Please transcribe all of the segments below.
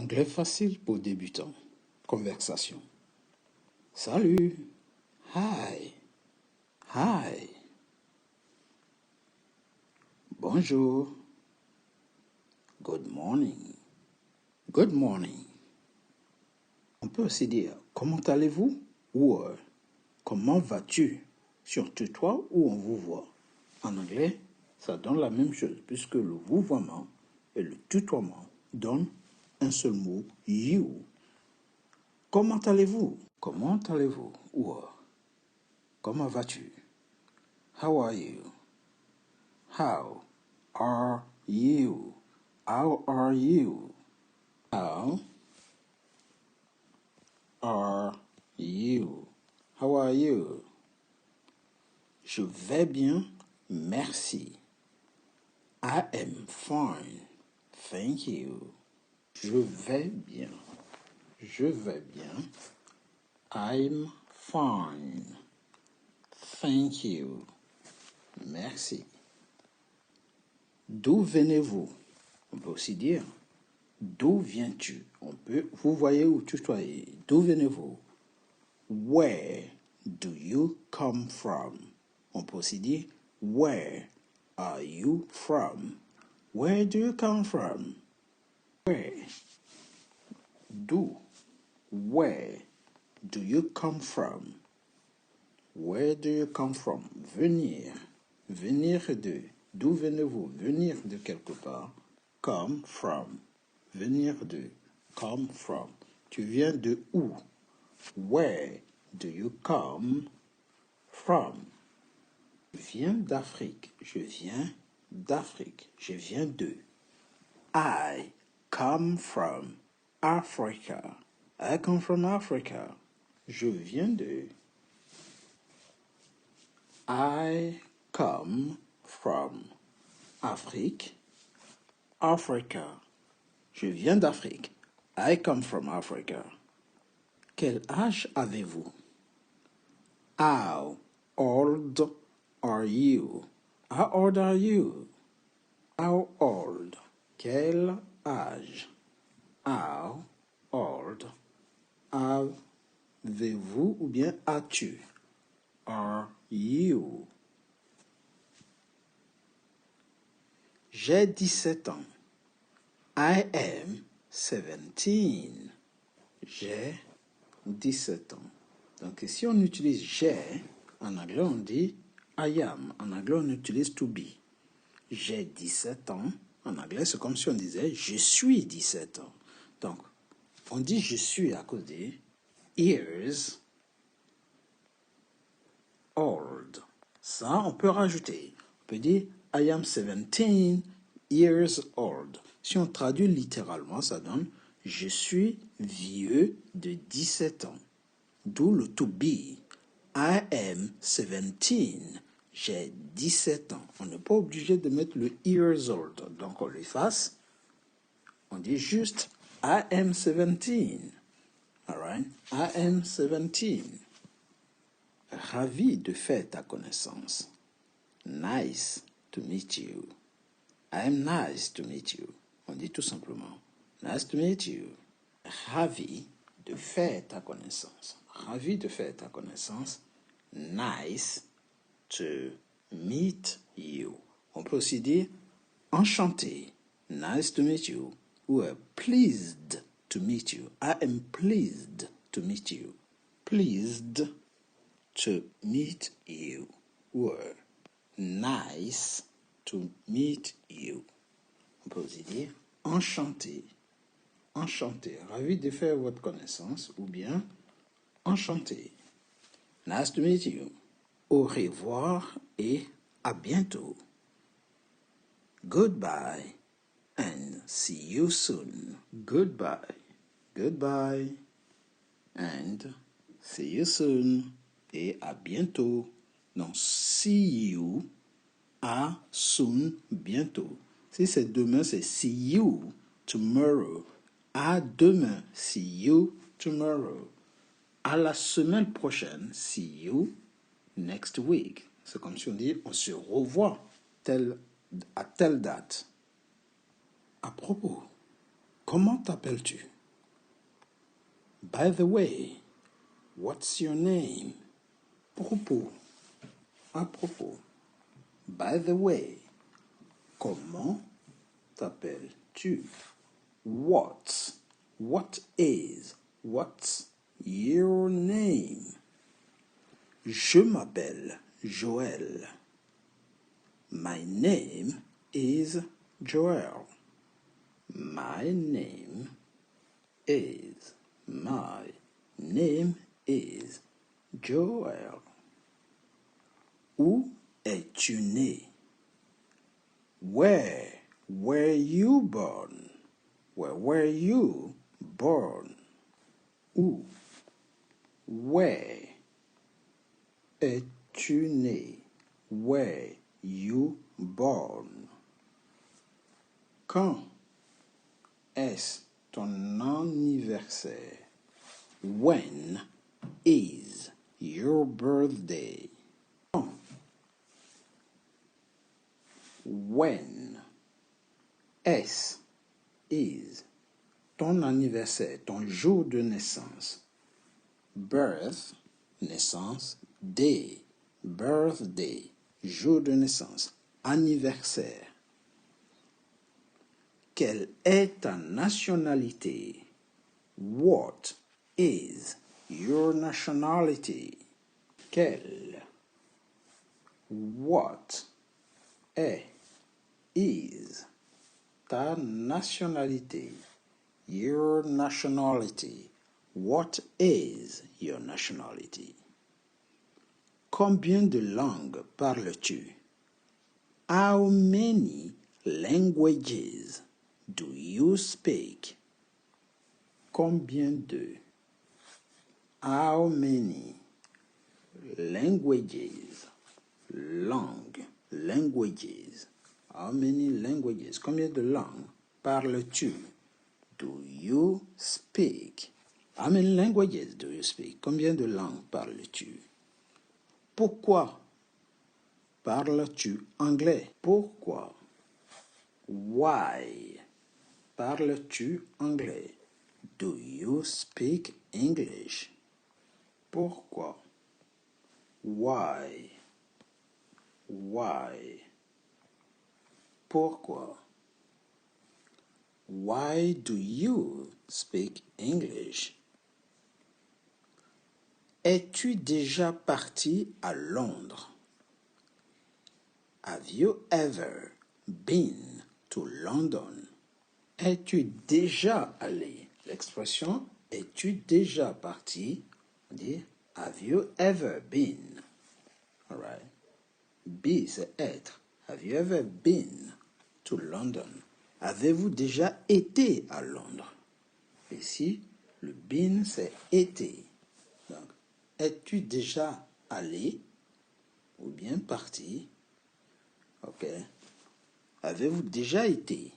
Anglais facile pour débutants. Conversation. Salut. Hi. Hi. Bonjour. Good morning. Good morning. On peut aussi dire comment allez-vous ou comment vas-tu sur tutoie ou on vous voit. En anglais, ça donne la même chose puisque le vouvoiement et le tutoiement donnent un seul mot, you. Comment allez-vous? Comment allez-vous? Ou comment vas-tu? How are you? How are you? How are you? How are you? How are you? Je vais bien, merci. I am fine, thank you. Je vais bien. Je vais bien. I'm fine. Thank you. Merci. D'où venez-vous? On peut aussi dire d'où viens-tu? On peut, vous voyez où tutoyer. D'où venez-vous? Where do you come from? On peut aussi dire where are you from? Where do you come from? Where? D'où? Where do you come from? Where do you come from? Venir. Venir de. D'où venez-vous? Venir de quelque part. Come from. Venir de. Come from. Tu viens de où? Where do you come from? Je viens d'Afrique. Je viens d'Afrique. Je viens de. I come from Africa. I come from Africa. Je viens de. I come from Afrique. Africa. Je viens d'Afrique. I come from Africa. Quel âge avez-vous? How old are you? How old are you? How old? Quel âge? How old avez-vous ou bien as-tu? Are you? J'ai 17 ans. I am 17. J'ai 17 ans. Donc, si on utilise j'ai, en anglais, on dit I am. En anglais, on utilise to be. J'ai 17 ans. En anglais, c'est comme si on disait je suis 17 ans. Donc, on dit je suis à cause des years old. Ça, on peut rajouter. On peut dire I am 17 years old. Si on traduit littéralement, ça donne je suis vieux de 17 ans. D'où le to be. I am 17. J'ai 17 ans. On n'est pas obligé de mettre le years old. Donc on l'efface. On dit juste I am 17. Alright? I am 17. Ravi de faire ta connaissance. Nice to meet you. I am nice to meet you. On dit tout simplement nice to meet you. Ravi de faire ta connaissance. Ravi de faire ta connaissance. Nice to meet you. On peut aussi dire enchanté. Nice to meet you. Ou pleased to meet you. I am pleased to meet you. Pleased to meet you. Ou nice to meet you. On peut aussi dire enchanté. Enchanté. Ravi de faire votre connaissance. Ou bien enchanté. Nice to meet you. Au revoir et à bientôt. Goodbye and see you soon. Goodbye. Goodbye and see you soon. Et à bientôt. Non, see you, à soon, bientôt. Si c'est demain, c'est see you tomorrow. À demain, see you tomorrow. À la semaine prochaine, see you next week. C'est comme si on dit on se revoit à telle date. À propos, comment t'appelles-tu? By the way, what's your name? Propos. À propos. By the way, comment t'appelles-tu? What is, what's your name? Je m'appelle Joël. My name is Joel. My name is Joel. Où es-tu né? Where were you born? Where were you born? Où? Where es-tu né? Where you born? Quand est ton anniversaire? When is your birthday? When is ton anniversaire, ton jour de naissance. Birth, naissance, day, birthday, jour de naissance, anniversaire. Quelle est ta nationalité? What is your nationality? Quelle? What is ta nationalité? Your nationality. What is your nationality? Combien de langues parles-tu? How many languages do you speak? Combien de? How many languages? Languages. How many languages? Combien de langues parles-tu? Do you speak? How many languages do you speak? Combien de langues parles-tu? Pourquoi parles-tu anglais? Pourquoi? Why parles-tu anglais? Do you speak English? Pourquoi? Why? Why? Pourquoi? Why do you speak English? Es-tu déjà parti à Londres? Have you ever been to London? Es-tu déjà allé? L'expression es-tu déjà parti? On dit have you ever been? All right. Be, c'est être. Have you ever been to London? Avez-vous déjà été à Londres? Ici, le been, c'est été. Donc, es-tu déjà allé ou bien parti? Ok. Avez-vous déjà été?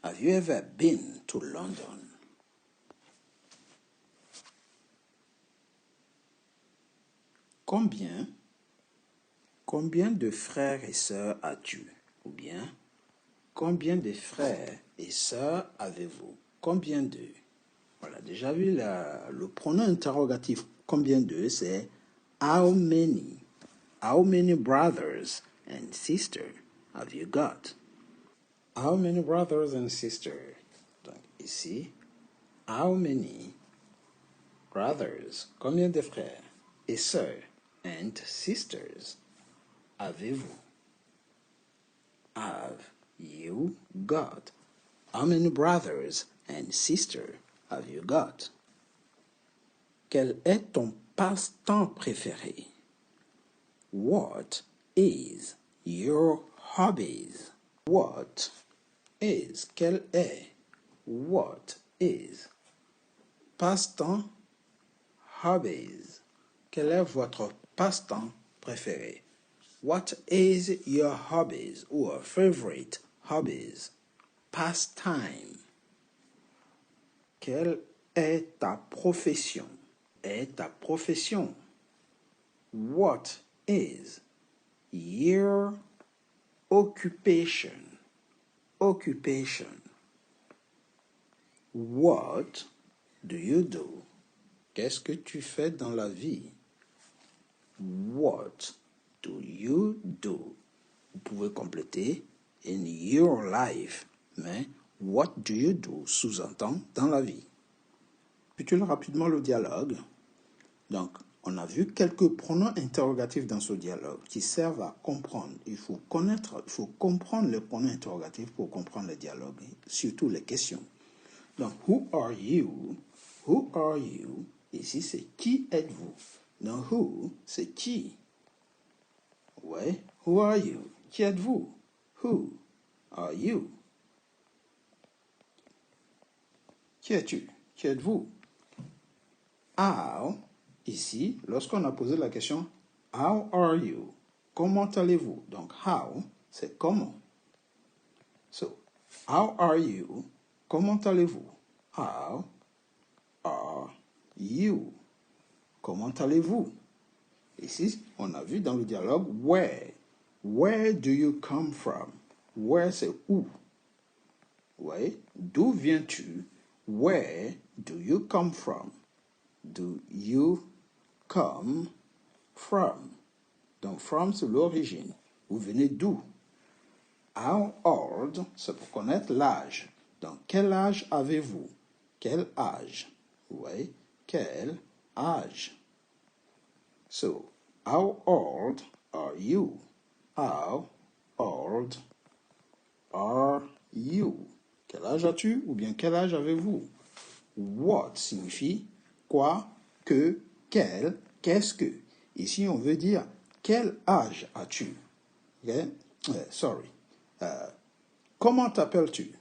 Have you ever been to London? Combien de frères et sœurs as-tu? Ou bien, combien de frères et sœurs avez-vous? Combien de? Voilà, déjà vu le pronom interrogatif combien de, c'est how many? How many brothers and sisters have you got? How many brothers and sisters? Donc ici, how many brothers, combien de frères et sœurs and sisters avez-vous? Have you got? How many brothers and sisters have you got? Quel est ton passe-temps préféré? What is your hobbies? What is? Quel est? What is? Passe-temps, hobbies. Quel est votre passe-temps préféré? What is your hobbies or favorite hobbies? Pastime. Quelle est ta profession? Est ta profession? What is your occupation? Occupation. What do you do? Qu'est-ce que tu fais dans la vie? What do you do? Vous pouvez compléter in your life, mais what do you do sous-entend dans la vie. Récapitule rapidement le dialogue. Donc, on a vu quelques pronoms interrogatifs dans ce dialogue qui servent à comprendre. Il faut comprendre les pronoms interrogatifs pour comprendre le dialogue, surtout les questions. Donc, who are you? Who are you? Ici, c'est qui êtes-vous? Dans who, c'est qui? Ouais, who are you? Qui êtes-vous? Who are you? Qui es-tu? Qui êtes-vous? How, ici, lorsqu'on a posé la question, how are you? Comment allez-vous? Donc, how, c'est comment. So, how are you? Comment allez-vous? How are you? Comment allez-vous? Ici, on a vu dans le dialogue where. Where do you come from? Where, c'est où? Oui. D'où viens-tu? Where do you come from? Do you come from? Donc, from, c'est l'origine. Vous venez d'où? How old, c'est pour connaître l'âge. Donc, quel âge avez-vous? Quel âge? Oui. Quel âge? So, how old are you? How old are you? Quel âge as-tu ou bien quel âge avez-vous? What signifie quoi, que, quel, qu'est-ce que. Ici, on veut dire quel âge as-tu? Okay? Comment t'appelles-tu?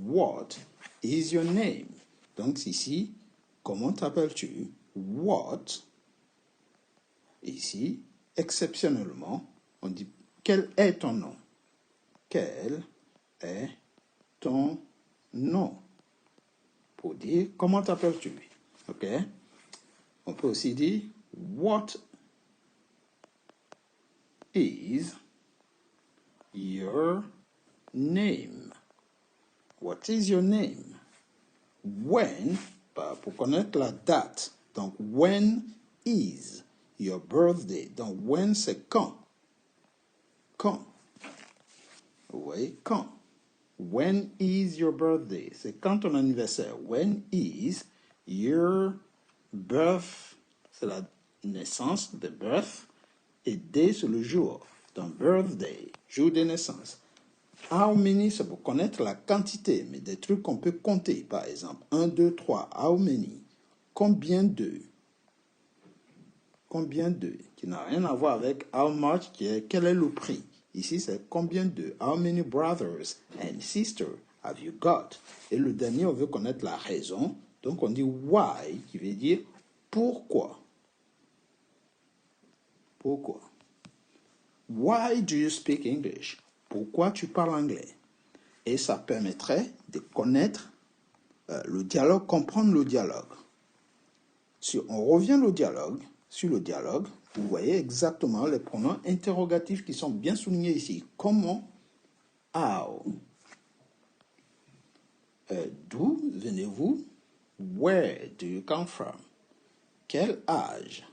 What is your name? Donc ici, comment t'appelles-tu? What. Ici, exceptionnellement, on dit quel est ton nom? Quel est ton nom? Pour dire comment t'appelles-tu? Ok? On peut aussi dire what is your name? What is your name? When, pour connaître la date. Donc, when is your birthday? Donc, when, c'est quand. Quand. Oui, quand. When is your birthday? C'est quand ton anniversaire. When is your birth? C'est la naissance, the birth. Et day, c'est le jour. Donc, birthday, jour de naissance. How many, c'est pour connaître la quantité, mais des trucs qu'on peut compter, par exemple. 1, 2, 3. How many? Combien de? Combien de? Qui n'a rien à voir avec how much, qui est quel est le prix. Ici, c'est combien de? How many brothers and sisters have you got? Et le dernier, on veut connaître la raison. Donc, on dit why, qui veut dire pourquoi. Pourquoi? Why do you speak English? Pourquoi tu parles anglais? Et ça permettrait de connaître le dialogue, comprendre le dialogue. Si on revient sur le dialogue, vous voyez exactement les pronoms interrogatifs qui sont bien soulignés ici. Comment? How? D'où venez-vous? Where do you come from? Quel âge?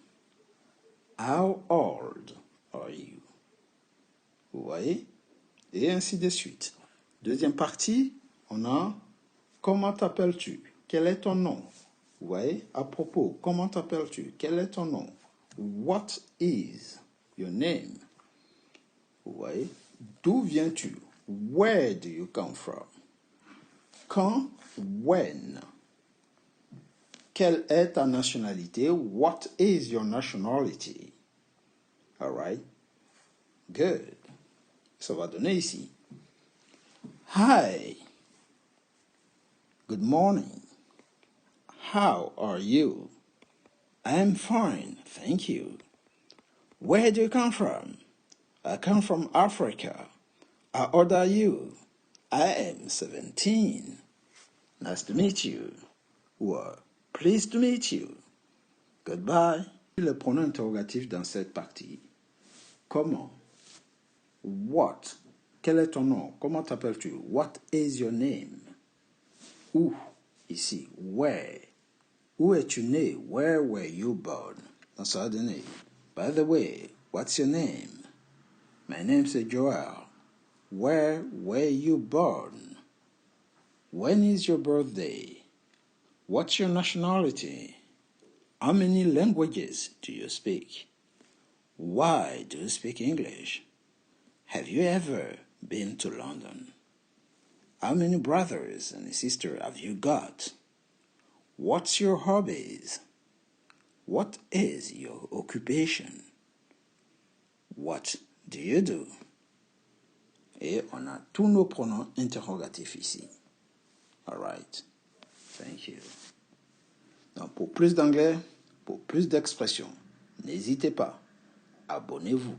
How old are you? Vous voyez? Et ainsi de suite. Deuxième partie, on a comment t'appelles-tu? Quel est ton nom? Vous voyez? À propos, comment t'appelles-tu? Quel est ton nom? What is your name? Vous voyez? D'où viens-tu? Where do you come from? Quand? When? Quelle est ta nationalité? What is your nationality? All right? Good. Ça va donner ici. Hi. Good morning. How are you? I'm fine, thank you. Where do you come from? I come from Africa. How old are you? I am 17. Nice to meet you. Well, pleased to meet you. Goodbye. Le pronom interrogatif dans cette partie. Comment? What? Quel est ton nom? Comment t'appelles-tu? What is your name? Où, ici, where. Où es-tu né? Where were you born? Dans ça donné. By the way, what's your name? My name's Joel. Where were you born? When is your birthday? What's your nationality? How many languages do you speak? Why do you speak English? Have you ever been to London? How many brothers and sisters have you got? What's your hobbies? What is your occupation? What do you do? Et on a tous nos pronoms interrogatifs ici. All right. Thank you. Donc, pour plus d'anglais, pour plus d'expressions, n'hésitez pas. Abonnez-vous.